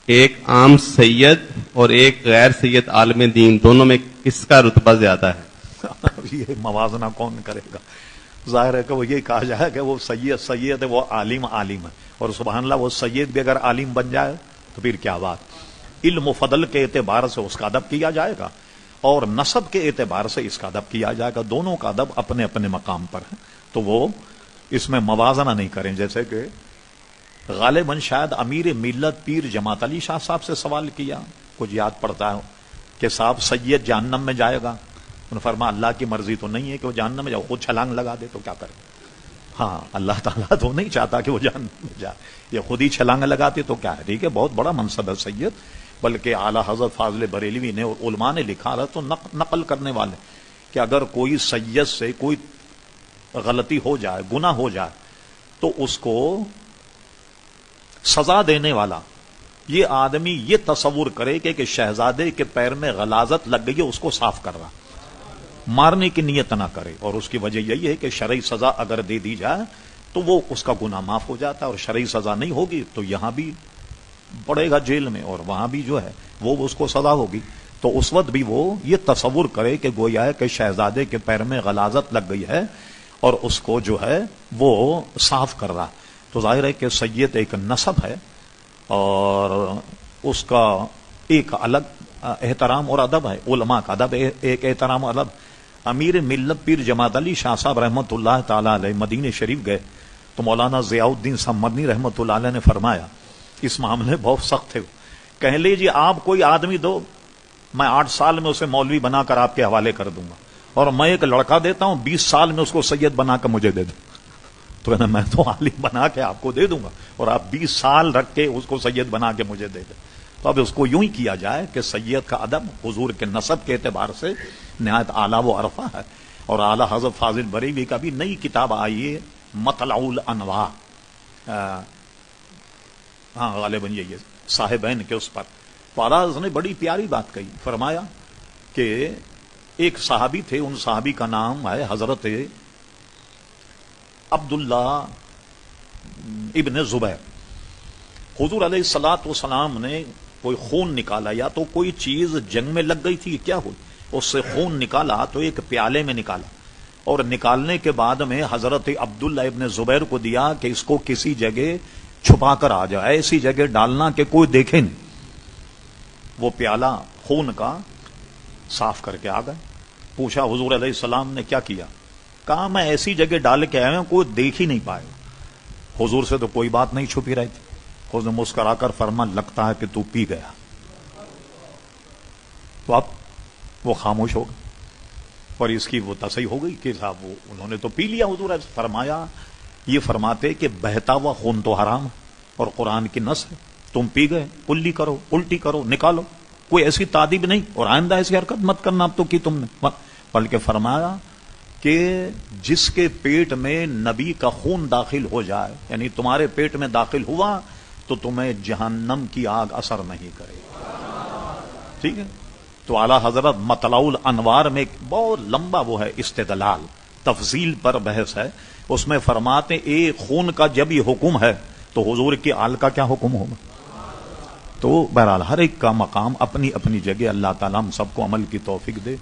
ایک عام سید اور ایک غیر سید عالم دین، دونوں میں کس کا رتبہ زیادہ ہے؟ یہ موازنہ کون کرے گا؟ ظاہر ہے کہ وہ یہ کہا جائے کہ وہ سید ہے، وہ عالم ہے، اور سبحان اللہ وہ سید بھی اگر عالم بن جائے تو پھر کیا بات۔ علم و فضل کے اعتبار سے اس کا ادب کیا جائے گا اور نسب کے اعتبار سے اس کا ادب کیا جائے گا، دونوں کا ادب اپنے اپنے مقام پر ہے، تو وہ اس میں موازنہ نہیں کریں۔ جیسے کہ غالباً شاید امیر ملت پیر جماعت علی شاہ صاحب سے سوال کیا، کچھ یاد پڑتا ہے کہ صاحب سید جہنم میں جائے گا، انہوں نے فرمایا اللہ کی مرضی تو نہیں ہے کہ وہ جہنم میں جائے، خود چھلانگ لگا دے تو کیا کرے؟ ہاں اللہ تعالیٰ تو نہیں چاہتا کہ وہ جہنم میں جائے، یہ خود ہی چھلانگ لگاتے تو کیا ہے؟ ٹھیک ہے، بہت بڑا منصب ہے سید، بلکہ اعلیٰ حضرت فاضل بریلوی نے اور علماء نے لکھا رہا تو نقل کرنے والے کہ اگر کوئی سید سے کوئی غلطی ہو جائے، گناہ ہو جائے، تو اس کو سزا دینے والا یہ آدمی یہ تصور کرے کہ شہزادے کے پیر میں غلاظت لگ گئی ہے، اس کو صاف کر رہا، مارنے کی نیت نہ کرے، اور اس کی وجہ یہی ہے کہ شرعی سزا اگر دے دی جائے تو وہ اس کا گناہ معاف ہو جاتا ہے، اور شرعی سزا نہیں ہوگی تو یہاں بھی پڑے گا جیل میں اور وہاں بھی جو ہے وہ اس کو سزا ہوگی، تو اس وقت بھی وہ یہ تصور کرے کہ گویا ہے کہ شہزادے کے پیر میں غلاظت لگ گئی ہے اور اس کو جو ہے وہ صاف کر رہا۔ تو ظاہر ہے کہ سید ایک نسب ہے اور اس کا ایک الگ احترام اور ادب ہے، علماء کا ادب ایک احترام اور ادب۔ امیر ملت پیر جماعت علی شاہ صاحب رحمۃ اللہ تعالی علیہ مدینے شریف گئے تو مولانا ضیاء الدین صاحب مدنی رحمۃ اللہ علیہ نے فرمایا، اس معاملے بہت سخت تھے، کہہ لیجیے آپ کوئی آدمی دو، میں 8 سال میں اسے مولوی بنا کر آپ کے حوالے کر دوں گا، اور میں ایک لڑکا دیتا ہوں 20 سال میں اس کو سید بنا کر مجھے دے دوں، تو کہنا میں تو عالم بنا کے آپ کو دے دوں گا اور آپ 20 سال رکھ کے اس کو سید بنا کے مجھے دے دیں۔ تو اب اس کو یوں ہی کیا جائے کہ سید کا ادب حضور کے نسب کے اعتبار سے نہایت اعلیٰ و عرفہ ہے، اور اعلیٰ حضرت فاضل بریلوی کا بھی نئی کتاب آئی ہے مطلع الانوار، ہاں غالباً یہی ہے صاحبین کے اس پر، تو اعلیٰ حضرت نے بڑی پیاری بات کہی، فرمایا کہ ایک صحابی تھے، ان صحابی کا نام ہے حضرت عبداللہ ابن زبیر۔ حضور علیہ الصلوۃ والسلام نے کوئی خون نکالا، یا تو کوئی چیز جنگ میں لگ گئی تھی، کیا ہوئی، اس سے خون نکالا تو ایک پیالے میں نکالا، اور نکالنے کے بعد میں حضرت عبداللہ ابن زبیر کو دیا کہ اس کو کسی جگہ چھپا کر آ جائے، ایسی جگہ ڈالنا کہ کوئی دیکھے نہیں۔ وہ پیالہ خون کا صاف کر کے آ گئے، پوچھا حضور علیہ السلام نے کیا کیا؟ کہا میں ایسی جگہ ڈال کے آیا ہوں کوئی دیکھ ہی نہیں پائے۔ حضور سے تو کوئی بات نہیں چھپی رہی تھی، حضور نے مسکرا کر فرما لگتا ہے کہ تو پی گیا، تو اب وہ خاموش ہو گئے، اور اس کی وہ تصحیح ہو گئی کہ صاحب وہ انہوں نے تو پی لیا۔ حضور نے فرمایا، یہ فرماتے کہ بہتا ہوا خون تو حرام ہے اور قرآن کی نص ہے، تم پی گئے، کلی کرو، الٹی کرو، نکالو، کوئی ایسی تادیب نہیں، اور آئندہ ایسی حرکت مت کرنا، اب تو کی تم نے، بلکہ فرمایا کہ جس کے پیٹ میں نبی کا خون داخل ہو جائے، یعنی تمہارے پیٹ میں داخل ہوا تو تمہیں جہنم کی آگ اثر نہیں کرے، ٹھیک ہے۔ تو اعلیٰ حضرت مطلع الانوار میں ایک بہت لمبا وہ ہے استدلال، تفصیل پر بحث ہے، اس میں فرماتے ایک خون کا جب یہ حکم ہے تو حضور کی آل کا کیا حکم ہوگا؟ تو بہرحال ہر ایک کا مقام اپنی اپنی جگہ، اللہ تعالیٰ ہم سب کو عمل کی توفیق دے۔